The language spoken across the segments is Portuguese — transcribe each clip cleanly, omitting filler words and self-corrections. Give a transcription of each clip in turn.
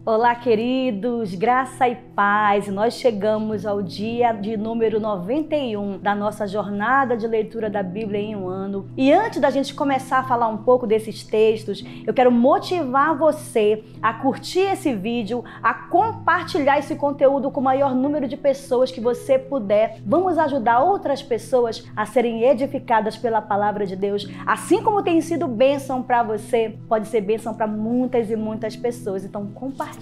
Olá, queridos, graça e paz. Nós chegamos ao dia de número 91 da nossa jornada de leitura da Bíblia em um ano. E antes da gente começar a falar um pouco desses textos, eu quero motivar você a curtir esse vídeo, a compartilhar esse conteúdo com o maior número de pessoas que você puder. Vamos ajudar outras pessoas a serem edificadas pela palavra de Deus. Assim como tem sido bênção para você, pode ser bênção para muitas e muitas pessoas. Então, compartilhe.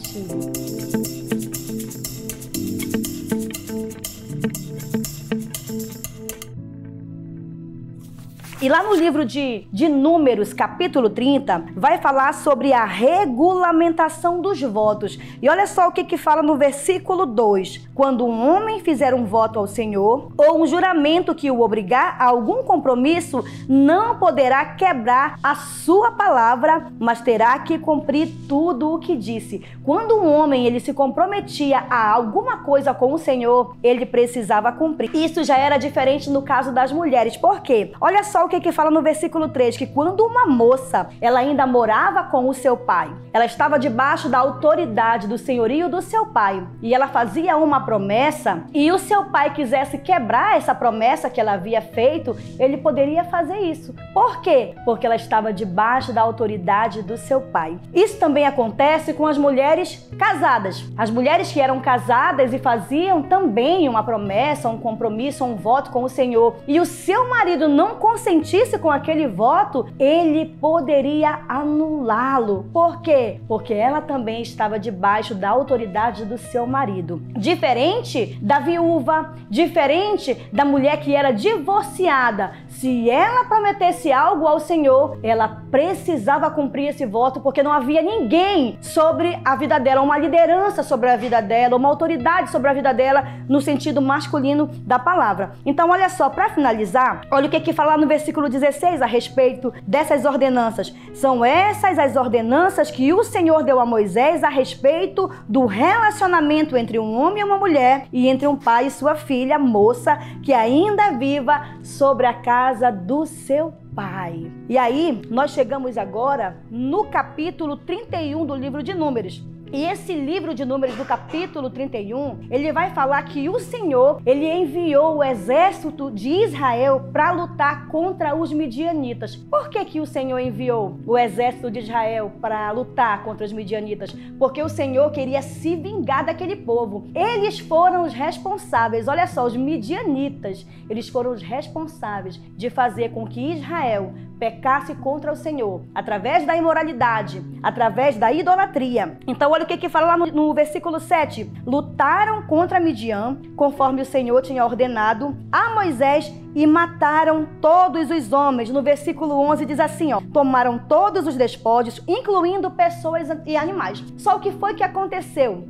E lá no livro de Números, capítulo 30, vai falar sobre a regulamentação dos votos. E olha só o que fala no versículo 2. Quando um homem fizer um voto ao Senhor, ou um juramento que o obrigar a algum compromisso, não poderá quebrar a sua palavra, mas terá que cumprir tudo o que disse. Quando um homem ele se comprometia a alguma coisa com o Senhor, ele precisava cumprir. Isso já era diferente no caso das mulheres. Por quê? Olha só o que fala no versículo 3, que quando uma moça, ela ainda morava com o seu pai, ela estava debaixo da autoridade do senhorio do seu pai, e ela fazia uma promessa, e o seu pai quisesse quebrar essa promessa que ela havia feito, ele poderia fazer isso. Por quê? Porque ela estava debaixo da autoridade do seu pai. Isso também acontece com as mulheres casadas. As mulheres que eram casadas e faziam também uma promessa, um compromisso, um voto com o Senhor, e o seu marido não consentia com aquele voto, ele poderia anulá-lo. Por quê? Porque ela também estava debaixo da autoridade do seu marido. Diferente da viúva, diferente da mulher que era divorciada. Se ela prometesse algo ao Senhor, ela precisava cumprir esse voto, porque não havia ninguém sobre a vida dela, uma liderança sobre a vida dela, uma autoridade sobre a vida dela, no sentido masculino da palavra. Então, olha só, para finalizar, olha o que fala no versículo 16 a respeito dessas ordenanças. São essas as ordenanças que o Senhor deu a Moisés a respeito do relacionamento entre um homem e uma mulher, e entre um pai e sua filha, moça, que ainda é viva, sobre a casa do seu pai. E aí, nós chegamos agora no capítulo 31 do livro de Números. E esse livro de Números, do capítulo 31, ele vai falar que o Senhor, ele enviou o exército de Israel para lutar contra os midianitas. Por que o Senhor enviou o exército de Israel para lutar contra os midianitas? Porque o Senhor queria se vingar daquele povo. Eles foram os responsáveis, olha só, os midianitas, eles foram os responsáveis de fazer com que Israel pecasse contra o Senhor, através da imoralidade, através da idolatria. Então, olha o que fala lá no versículo 7. Lutaram contra Midian, conforme o Senhor tinha ordenado a Moisés, e mataram todos os homens. No versículo 11 diz assim, ó: tomaram todos os despojos, incluindo pessoas e animais. Só o que foi que aconteceu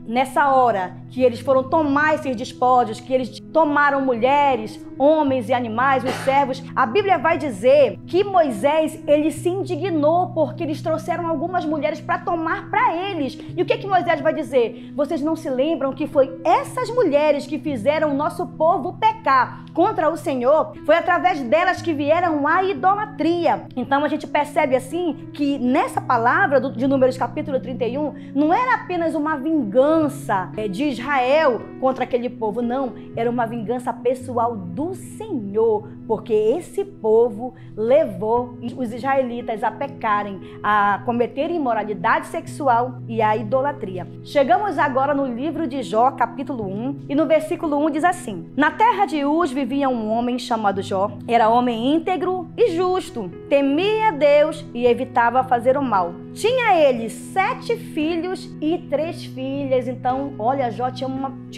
nessa hora que eles foram tomar esses despojos, que eles tomaram mulheres, homens e animais, os servos? A Bíblia vai dizer que Moisés, ele se indignou porque eles trouxeram algumas mulheres para tomar para eles. E o que Moisés vai dizer? Vocês não se lembram que foi essas mulheres que fizeram o nosso povo pecar contra o Senhor? Foi através delas que vieram a idolatria. Então a gente percebe assim que nessa palavra de Números capítulo 31 não era apenas uma vingança de Israel contra aquele povo, não, era uma vingança pessoal do Senhor, porque esse povo levou os israelitas a pecarem, a cometerem imoralidade sexual e a idolatria. Chegamos agora no livro de Jó, capítulo 1, e no versículo 1 diz assim: na terra de Uz vivia um homem chamado Jó. Era homem íntegro e justo, temia Deus e evitava fazer o mal. Tinha ele 7 filhos e 3 filhas. Então, olha, Jó tinha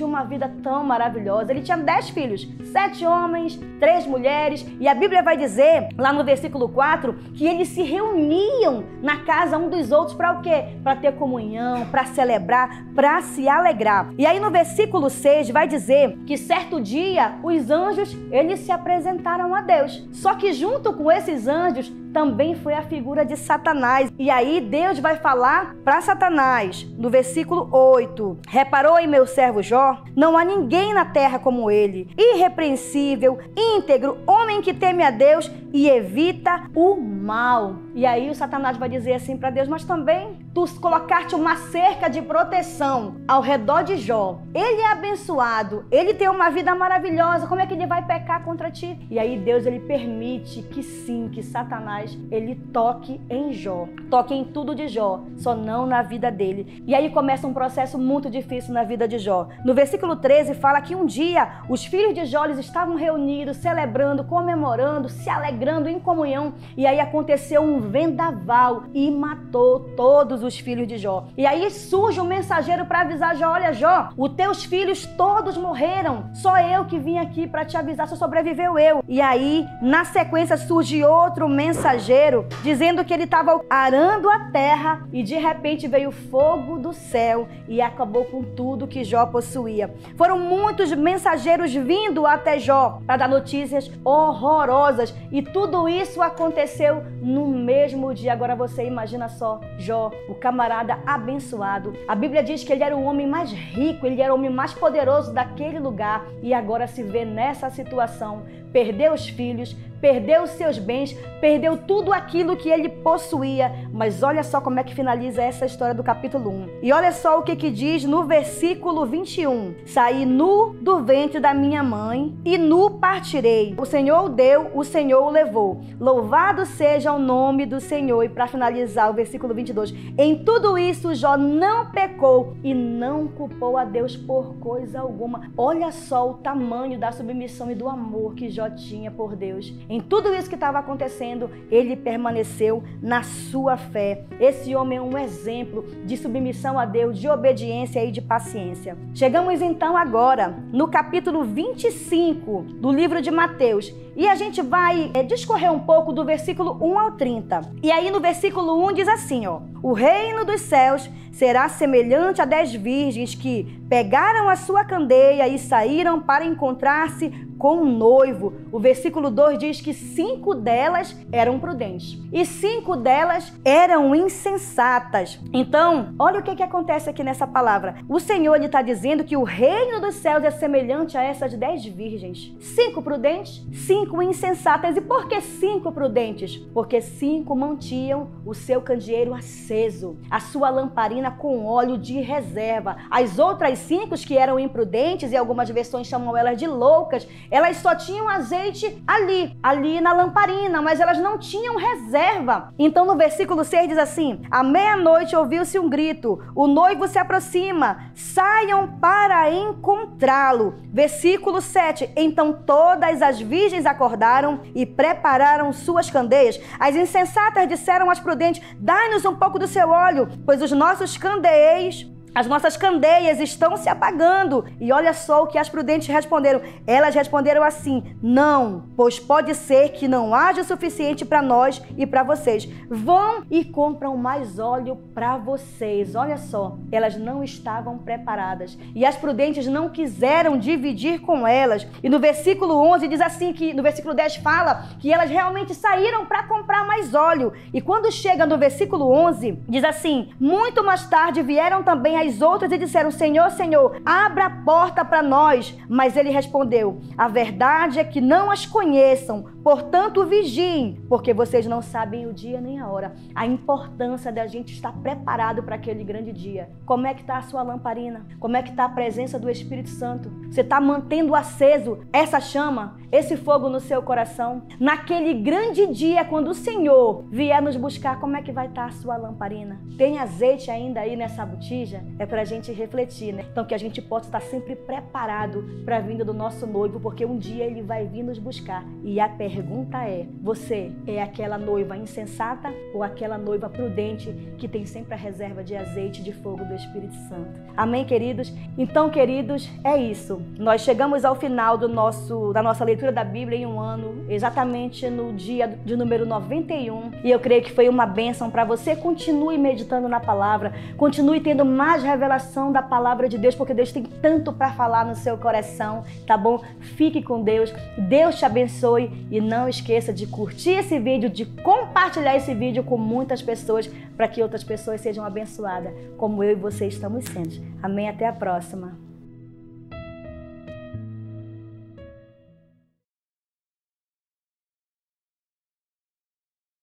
uma vida tão maravilhosa. Ele tinha 10 filhos, 7 homens, 3 mulheres. E a Bíblia vai dizer, lá no versículo 4, que eles se reuniam na casa um dos outros para o quê? Para ter comunhão, para celebrar, para se alegrar. E aí no versículo 6 vai dizer que certo dia os anjos, eles se apresentaram a Deus. Só que junto com esses anjos também foi a figura de Satanás. E aí Deus vai falar para Satanás, no versículo 8: reparou em meu servo Jó? Não há ninguém na terra como ele, irrepreensível, íntegro, homem que teme a Deus e evita o mal. E aí o Satanás vai dizer assim para Deus, mas também tu colocaste uma cerca de proteção ao redor de Jó. Ele é abençoado, ele tem uma vida maravilhosa, como é que ele vai pecar contra ti? E aí Deus, ele permite que sim, que Satanás, ele toque em Jó, toque em tudo de Jó, só não na vida dele. E aí começa um processo muito difícil na vida de Jó. No versículo 13 fala que um dia os filhos de Jó, eles estavam reunidos, celebrando, comemorando, se alegrando em comunhão, e aí aconteceu um vendaval e matou todos os filhos de Jó. E aí surge um mensageiro para avisar Jó, olha Jó, os teus filhos todos morreram, só eu que vim aqui para te avisar, só sobreviveu eu. E aí na sequência surge outro mensageiro dizendo que ele estava arando a terra e de repente veio fogo do céu e acabou com tudo que Jó possuía. Foram muitos mensageiros vindo até Jó para dar notícias horrorosas e tudo isso aconteceu no mesmo dia. Agora você imagina só, Jó, o camarada abençoado. A Bíblia diz que ele era o homem mais rico, ele era o homem mais poderoso daquele lugar e agora se vê nessa situação. Perdeu os filhos, perdeu os seus bens, perdeu tudo aquilo que ele possuía. Mas olha só como é que finaliza essa história do capítulo 1. E olha só o que diz no versículo 21. Saí nu do ventre da minha mãe e nu partirei. O Senhor o deu, o Senhor o levou. Louvado seja o nome do Senhor. E para finalizar o versículo 22. Em tudo isso Jó não pecou e não culpou a Deus por coisa alguma. Olha só o tamanho da submissão e do amor que Jó tinha por Deus. Em tudo isso que estava acontecendo, ele permaneceu na sua fé. Esse homem é um exemplo de submissão a Deus, de obediência e de paciência. Chegamos então agora no capítulo 25 do livro de Mateus. E a gente vai discorrer um pouco do versículo 1 ao 30. E aí no versículo 1 diz assim, ó: o reino dos céus será semelhante a 10 virgens que pegaram a sua candeia e saíram para encontrar-se com um noivo. O versículo 2 diz que 5 delas eram prudentes e 5 delas eram insensatas. Então, olha o que acontece aqui nessa palavra. O Senhor está dizendo que o reino dos céus é semelhante a essas 10 virgens. 5 prudentes, 5 insensatas. E por que 5 prudentes? Porque 5 mantinham o seu candeeiro aceso, a sua lamparina com óleo de reserva. As outras 5 que eram imprudentes, e algumas versões chamam elas de loucas, elas só tinham azeite ali na lamparina, mas elas não tinham reserva. Então no versículo 6 diz assim: à meia-noite ouviu-se um grito, o noivo se aproxima, saiam para encontrá-lo. Versículo 7, então todas as virgens acordaram e prepararam suas candeias. As insensatas disseram às prudentes: dai-nos um pouco do seu óleo, pois os nossos candeeiros, as nossas candeias estão se apagando. E olha só o que as prudentes responderam. Elas responderam assim: não, pois pode ser que não haja o suficiente para nós e para vocês. Vão e compram mais óleo para vocês. Olha só, elas não estavam preparadas. E as prudentes não quiseram dividir com elas. E no versículo 11 diz assim, que no versículo 10 fala que elas realmente saíram para comprar mais óleo. E quando chega no versículo 11, diz assim: muito mais tarde vieram também as outras e disseram: Senhor, Senhor, abra a porta para nós. Mas ele respondeu: a verdade é que não as conheçam, portanto vigiem, porque vocês não sabem o dia nem a hora. A importância da gente estar preparado para aquele grande dia. Como é que está a sua lamparina? Como é que está a presença do Espírito Santo? Você está mantendo aceso essa chama, esse fogo no seu coração? Naquele grande dia, quando o Senhor vier nos buscar, como é que vai estar a sua lamparina? Tem azeite ainda aí nessa botija? É para a gente refletir, né? Então que a gente possa estar sempre preparado para a vinda do nosso noivo, porque um dia ele vai vir nos buscar. E a pergunta é: você é aquela noiva insensata ou aquela noiva prudente que tem sempre a reserva de azeite, de fogo do Espírito Santo? Amém, queridos? Então, queridos, é isso. Nós chegamos ao final da nossa leitura da Bíblia em um ano, exatamente no dia de número 91. E eu creio que foi uma bênção para você. Continue meditando na palavra, continue tendo mais revelação da palavra de Deus, porque Deus tem tanto para falar no seu coração, tá bom? Fique com Deus, Deus te abençoe e não esqueça de curtir esse vídeo, de compartilhar esse vídeo com muitas pessoas, para que outras pessoas sejam abençoadas, como eu e você estamos sendo. Amém? Até a próxima.